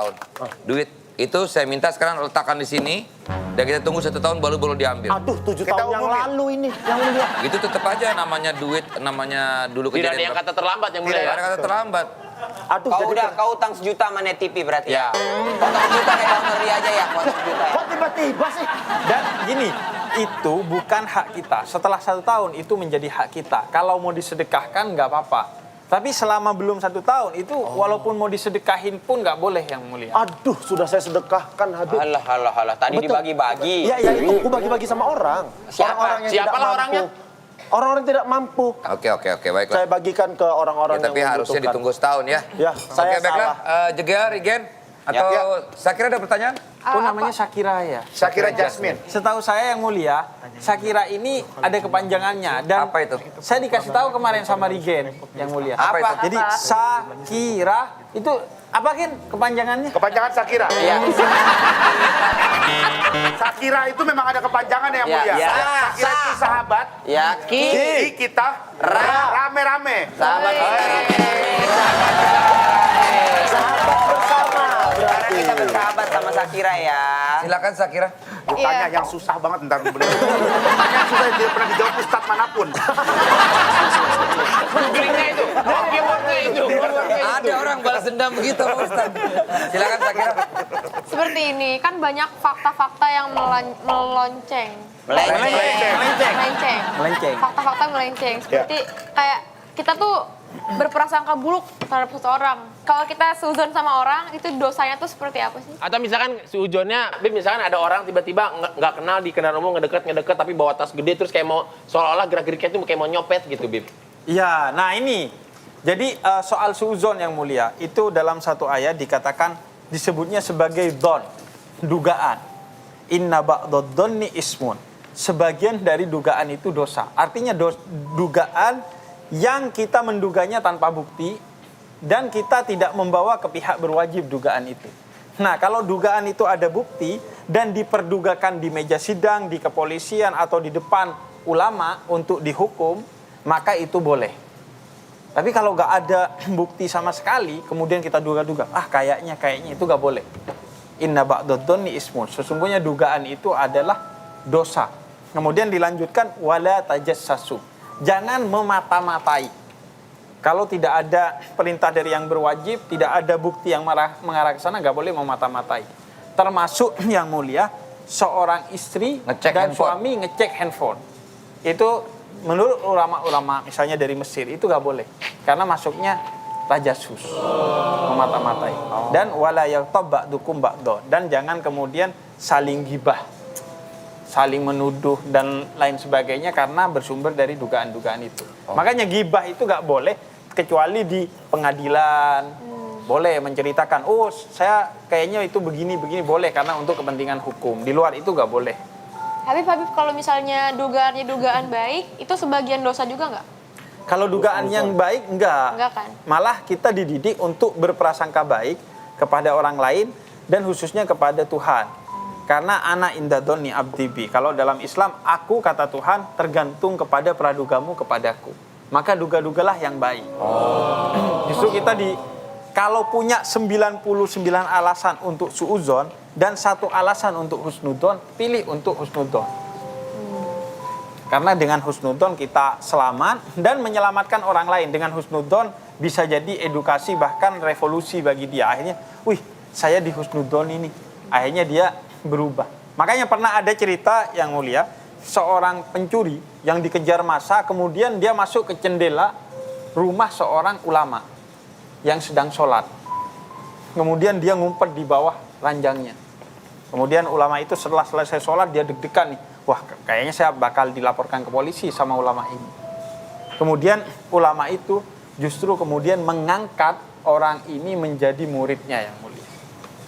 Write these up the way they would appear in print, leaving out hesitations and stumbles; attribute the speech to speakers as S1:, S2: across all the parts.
S1: tahun. Duit itu saya minta sekarang letakkan di sini dan kita tunggu 1 tahun baru diambil.
S2: Aduh, 7 tahun yang lalu ini yang mulia.
S1: Itu tetap aja namanya duit, namanya dulu
S3: Tidak ada
S1: kejadian.
S3: yang kata terlambat yang
S1: Tidak
S3: mulia ya.
S1: ada kata terlambat.
S2: Aduh,
S4: Kau utang 1 juta sama Net TV berarti
S3: Ya.
S4: Kau utang 1 juta kayak Ngeri aja ya, kau utang 1 juta ya.
S2: kok tiba-tiba sih?
S5: Dan gini, itu bukan hak kita. Setelah 1 tahun itu menjadi hak kita. Kalau mau disedekahkan nggak apa-apa. Tapi selama belum 1 tahun itu walaupun mau disedekahin pun nggak boleh yang mulia.
S2: Aduh, sudah saya sedekahkan Habib.
S4: Halah. Tadi
S2: Betul.
S4: dibagi-bagi.
S2: Iya, itu aku bagi-bagi sama orang.
S4: Siapa?
S2: Orang-orang yang
S3: Siapalah
S2: tidak mampu.
S3: orangnya?
S2: Orang-orang yang tidak mampu.
S1: Oke, baiklah.
S2: Saya bagikan ke orang-orang
S1: Ya, tapi
S2: yang
S1: harusnya
S2: membutuhkan.
S1: ditunggu setahun ya.
S2: Ya, saya
S1: Oke, baiklah. Jeger, Rigen, atau Sakira ada pertanyaan?
S5: Oh, namanya Shakira ya.
S6: Shakira Jasmine.
S5: Setahu saya yang mulia, Shakira ini ada kepanjangannya dan
S1: Apa itu?
S5: saya dikasih tahu kemarin sama Rigen yang mulia.
S1: Apa itu?
S5: Jadi Shakira itu apa kan kepanjangannya?
S6: Kepanjangan Shakira.
S4: Iya.
S6: Shakira itu memang ada kepanjangan yang
S4: Ya,
S6: mulia.
S4: ya.
S6: Shakira itu sahabat.
S4: Ya,
S6: Ki kita rame-rame.
S4: sahabat
S2: bersama
S4: Karena
S2: berarti.
S4: kita bersahabat sama Shakira ya.
S1: Silakan Sakira.
S6: Tanya yang susah banget ntar bener. Tanya yang susah yang tidak pernah dijawab ustadz manapun.
S3: Googlingnya itu. Keywordnya itu.
S1: Ada orang balas dendam begitu, Ustaz. Silakan Sakira.
S7: Seperti ini, kan banyak fakta-fakta yang melenceng.
S5: Melenceng.
S7: Fakta-fakta melenceng. Seperti kayak kita tuh berprasangka buruk terhadap seseorang. Kalau kita seuzon sama orang, itu dosanya tuh seperti apa sih?
S3: Atau misalkan seujonnya, Bib, misalkan ada orang tiba-tiba nggak kenal di kendaraan umum, ngedeket tapi bawa tas gede terus kayak mau seolah-olah gerak-geriknya itu kayak mau nyopet gitu, Bib.
S5: Iya, nah ini. Jadi soal suuzon yang mulia, itu dalam satu ayat dikatakan disebutnya sebagai don, dugaan. Inna ba'dad-dhanni ismun. Sebagian dari dugaan itu dosa. Artinya dugaan yang kita menduganya tanpa bukti dan kita tidak membawa ke pihak berwajib dugaan itu. Nah, kalau dugaan itu ada bukti dan diperdugakan di meja sidang, di kepolisian atau di depan ulama untuk dihukum, maka itu boleh. Tapi kalau nggak ada bukti sama sekali, kemudian kita duga-duga, kayaknya itu nggak boleh. Inna ba'dad-dhanni ismun. Sesungguhnya dugaan itu adalah dosa. Kemudian dilanjutkan wala tajassasu. Jangan memata-matai. Kalau tidak ada perintah dari yang berwajib, tidak ada bukti yang mengarah ke sana, nggak boleh memata-matai. Termasuk yang mulia, seorang istri
S1: Ngecek
S5: dan
S1: handphone.
S5: suami ngecek handphone. Itu menurut ulama-ulama misalnya dari Mesir itu nggak boleh. Karena masuknya tajasus, memata-matai. Dan wala yaghtab ba'dukum ba'dha. Dan jangan kemudian saling gibah, saling menuduh dan lain sebagainya karena bersumber dari dugaan-dugaan itu. Makanya gibah itu nggak boleh kecuali di pengadilan. Boleh menceritakan, saya kayaknya itu begini boleh karena untuk kepentingan hukum. Di luar itu nggak boleh.
S7: Habib, kalau misalnya dugaannya dugaan baik, itu sebagian dosa juga nggak?
S5: Kalau dugaan yang baik enggak.
S7: Enggak kan?
S5: Malah kita dididik untuk berprasangka baik kepada orang lain dan khususnya kepada Tuhan. Karena ana indadoni abdibi. Kalau dalam Islam, aku kata Tuhan tergantung kepada pradugamu kepadaku. Maka duga-dugalah yang baik. Justru kita kalau punya 99 alasan untuk suuzon dan 1 alasan untuk husnudon, pilih untuk husnudon. Karena dengan husnudon kita selamat dan menyelamatkan orang lain. Dengan husnudon bisa jadi edukasi bahkan revolusi bagi dia. Akhirnya, saya di husnudon ini. Akhirnya dia berubah. Makanya pernah ada cerita yang mulia, seorang pencuri yang dikejar massa, kemudian dia masuk ke jendela rumah seorang ulama yang sedang sholat. Kemudian dia ngumpet di bawah ranjangnya. Kemudian ulama itu setelah selesai sholat dia deg-degan nih. Wah, kayaknya saya bakal dilaporkan ke polisi sama ulama ini. Kemudian ulama itu justru kemudian mengangkat orang ini menjadi muridnya yang mulia.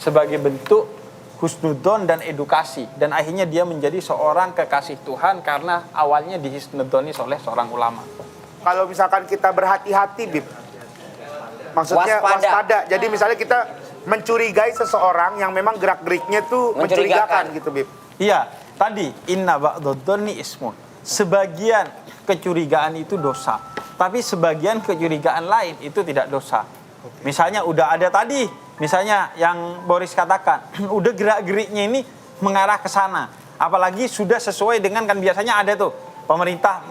S5: Sebagai bentuk husnudon dan edukasi. Dan akhirnya dia menjadi seorang kekasih Tuhan karena awalnya dihusnudoni oleh seorang ulama.
S6: Kalau misalkan kita berhati-hati, Bib. Maksudnya waspada. Jadi misalnya kita mencurigai seseorang yang memang gerak-geriknya tuh mencurigakan gitu, Bib.
S5: Iya, tadi inna ba'dad-dhanni ismun. Sebagian kecurigaan itu dosa, tapi sebagian kecurigaan lain itu tidak dosa. Misalnya udah ada tadi misalnya yang Boris katakan, udah gerak-geriknya ini mengarah ke sana. Apalagi sudah sesuai dengan, kan biasanya ada tuh pemerintah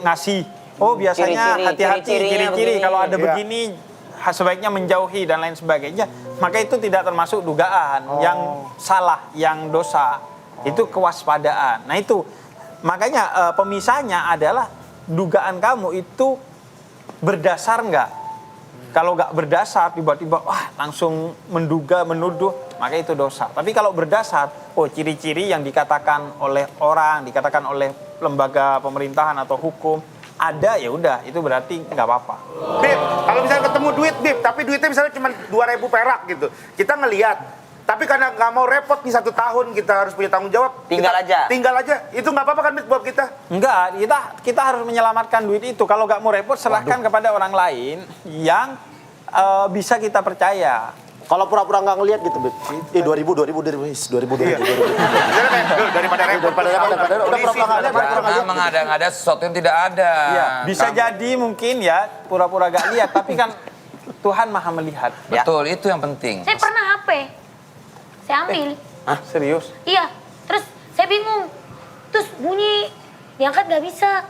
S5: ngasih, oh biasanya
S4: Ciri-ciri,
S5: hati-hati,
S4: ciri-cirinya
S5: ciri-ciri
S4: begini.
S5: kalau ada
S6: Iya.
S5: begini sebaiknya menjauhi dan lain sebagainya. Maka itu tidak termasuk dugaan yang salah, yang dosa. Itu kewaspadaan. Nah itu makanya pemisahnya adalah dugaan kamu itu berdasar nggak? Kalau nggak berdasar, tiba-tiba wah langsung menduga, menuduh, maka itu dosa. Tapi kalau berdasar, oh ciri-ciri yang dikatakan oleh orang, dikatakan oleh lembaga pemerintahan atau hukum, ada ya udah, itu berarti nggak apa-apa.
S6: Bib, kalau misalnya ketemu duit, Bib, tapi duitnya misalnya cuma 2.000 perak gitu. Kita ngelihat, tapi karena nggak mau repot nih 1 tahun, kita harus punya tanggung jawab.
S4: Tinggal aja.
S6: Tinggal aja. Itu nggak apa-apa kan, Bib, buat kita?
S5: Enggak, kita harus menyelamatkan duit itu. Kalau nggak mau repot, serahkan kepada orang lain yang bisa kita percaya.
S2: Kalau pura-pura nggak ngelihat gitu, Beb. 2000.
S6: Misalnya kayak, "Duh, daripada repot.
S2: Daripada udah pura-pura nggak lihat, pura-pura nggak
S1: Karena
S2: lihat.
S1: mengada-ngada sesuatu yang tidak ada.
S5: Iya, bisa
S1: Kamu-
S5: jadi mungkin ya pura-pura gak lihat, tapi kan Tuhan Maha melihat.
S1: Betul, itu yang penting.
S7: Saya pernah HP. Saya ambil.
S5: Ah, serius?
S7: Iya. Terus saya bingung. Terus bunyi. Diangkat nggak bisa.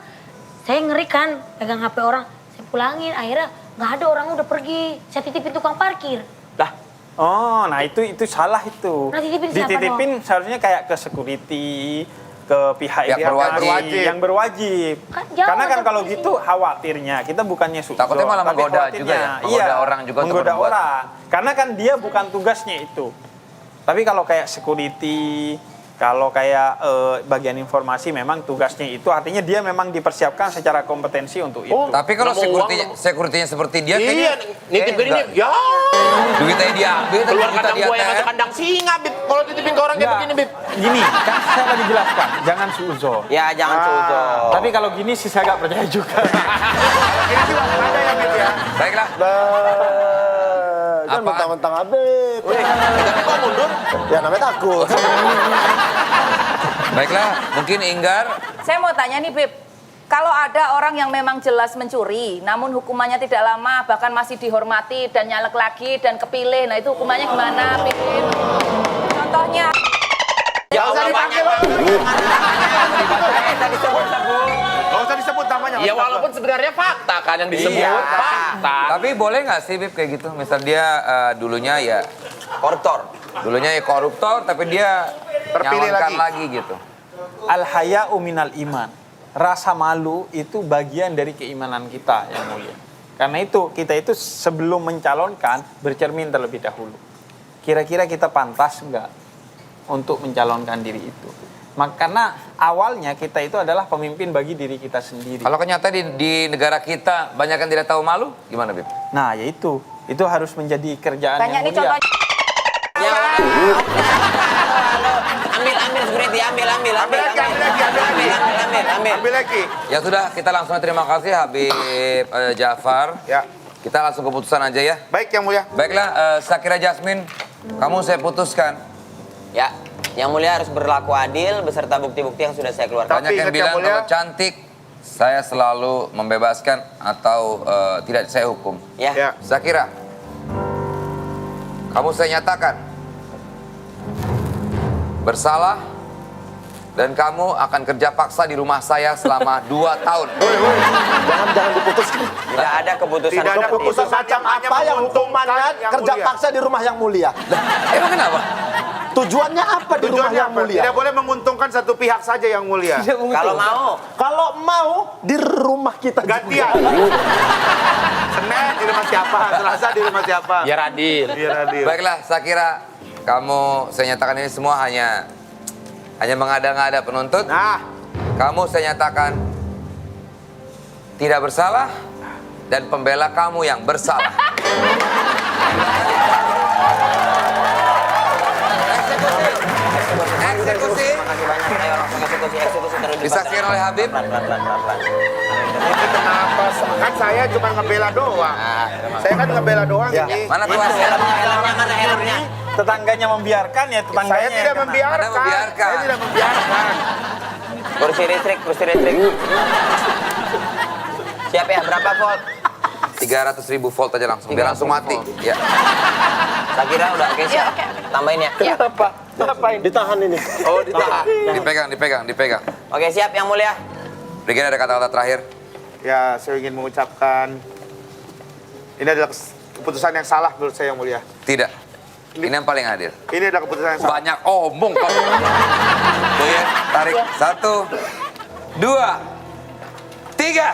S7: Saya ngeri kan pegang HP orang. Saya pulangin. Akhirnya nggak ada, orang udah pergi. Saya titipin tukang parkir.
S5: Lah. Oh, nah itu salah itu.
S7: Nah, titipin siapa
S5: Dititipin seharusnya kayak ke security, ke pihak
S1: Yang berwajib.
S5: yang berwajib.
S7: Kan jauh
S5: Karena kan
S7: tapi
S5: kalau
S7: sini.
S5: gitu khawatirnya kita bukannya suuzon,
S1: Takutnya malah
S5: tapi
S1: menggoda
S5: khawatirnya,
S1: juga ya, menggoda orang juga untuk
S5: menggoda
S1: berbuat.
S5: orang. Karena kan dia bukan tugasnya itu. Tapi kalau kayak security, kalau kayak bagian informasi memang tugasnya itu, artinya dia memang dipersiapkan secara kompetensi untuk itu.
S1: Tapi kalau
S3: Nggak mau
S1: security-nya seperti dia,
S3: Iya, nitip gini,
S1: enggak.
S3: ya
S1: Duitnya diambil,
S3: keluar
S1: kita
S3: kandang
S1: di
S3: buaya masuk
S1: ATM.
S3: kandang singa, Bib. Kalau titipin ke orang kayak
S5: Nggak,
S3: begini, Bib.
S5: Gini, kan saya tadi jelaskan, jangan suuzon.
S4: Ya jangan suuzon.
S5: Tapi kalau gini sih saya nggak percaya juga.
S6: Ini sih waspada ya, Bib ya.
S1: Baiklah,
S2: Jangan
S1: Apaan?
S2: mentang-mentang Habib.
S3: Tapi kok mundur?
S2: Ya namanya takut.
S1: baiklah. Mungkin Inggar,
S8: Saya mau tanya nih, Beb. Kalau ada orang yang memang jelas mencuri, namun hukumannya tidak lama, bahkan masih dihormati dan nyalek lagi dan kepilih, nah itu hukumannya gimana, Beb? Contohnya,
S6: Gak usah dipanggil. Gak usah disebut namanya.
S3: Ya walaupun sebenarnya fakta kan yang disebut.
S1: Iya.
S3: Fakta.
S1: tapi boleh nggak sih Bib kayak gitu? Misal dia dulunya ya
S4: Koruptor.
S1: dulunya ya koruptor, tapi dia
S6: Terpilih
S1: nyalonkan
S6: lagi.
S1: lagi gitu.
S5: Al-haya'u minal iman. Rasa malu itu bagian dari keimanan kita yang mulia. Karena itu kita itu sebelum mencalonkan bercermin terlebih dahulu. Kira-kira kita pantas enggak untuk mencalonkan diri itu? Karena awalnya kita itu adalah pemimpin bagi diri kita sendiri.
S1: Kalau kenyataan di negara kita banyak yang tidak tahu malu, gimana Bib?
S5: Nah, yaitu harus menjadi kerjaan
S8: banyak
S5: yang
S8: nih
S5: mulia.
S8: contohnya.
S4: Ya. Ambil security, ambil lagi.
S6: Ambil lagi.
S1: Ya sudah, kita langsung terima kasih Habib Jafar.
S6: Ya.
S1: Kita langsung keputusan aja ya.
S6: Baik, Yang Mulia.
S1: Baiklah, Sakira Jasmine, kamu saya putuskan.
S4: Ya, Yang Mulia harus berlaku adil beserta bukti-bukti yang sudah saya keluarkan.
S1: Banyak yang
S6: ingat, Yang
S1: bilang
S6: Mulia.
S1: kalau cantik, saya selalu membebaskan atau tidak saya hukum.
S4: Ya.
S6: Ya.
S1: Sakira, kamu saya nyatakan bersalah dan kamu akan kerja paksa di rumah saya selama 2 tahun.
S2: Jangan diputuskan.
S4: Tidak ada keputusan
S6: Tidak ada
S4: seperti itu.
S2: Keputusan macam
S6: hanya
S2: apa yang
S6: menguntungkan
S2: hukumannya
S6: yang
S2: kerja
S6: mulia.
S2: paksa di rumah yang mulia?
S1: Emang kenapa?
S2: Tujuannya apa di rumah
S6: Tujuannya
S2: yang
S6: apa?
S2: mulia?
S6: Tidak boleh menguntungkan satu pihak saja, Yang Mulia.
S4: Kalau mau,
S2: Kalau mau di rumah kita
S6: Gantian. Senin di rumah siapa? Selasa di rumah siapa?
S3: Biar adil.
S6: Biar adil.
S1: Baiklah, Sakira, kamu saya nyatakan ini semua hanya mengada-ngada penuntut.
S6: Nah,
S1: Kamu saya nyatakan tidak bersalah dan pembela kamu yang bersalah. Eksekusi.
S4: makasih banyak. Ayo langsung eksekusi terus.
S1: Disaksikan oleh Habib.
S4: Pelan.
S6: ini kenapa? Kan saya cuma ngebela doang. Saya kan ngebela doang ini.
S1: Mana tuasnya?
S4: Helmnya mana helmnya?
S5: Tetangganya membiarkan ya tetangganya.
S6: Saya tidak
S5: yang kena.
S6: membiarkan.
S1: Anda membiarkan.
S6: Saya tidak membiarkan.
S4: Kursi listrik. Siap ya, berapa volt?
S1: 300.000 volt aja langsung, biar langsung mati. Ya.
S4: Saya kira udah oke siap. Tambahin ya.
S3: Kenapa? Ngapain?
S2: Ditahan ini.
S3: Oh, ditahan.
S1: Dipegang.
S4: Oke, siap Yang Mulia.
S1: Regina ada kata-kata terakhir.
S6: Ya, saya ingin mengucapkan ini adalah keputusan yang salah menurut saya, Yang Mulia.
S1: Tidak. Ini yang paling adil.
S6: Ini adalah keputusan yang salah.
S1: Banyak omong kok. Tuh ya, tarik. 1, 2, 3.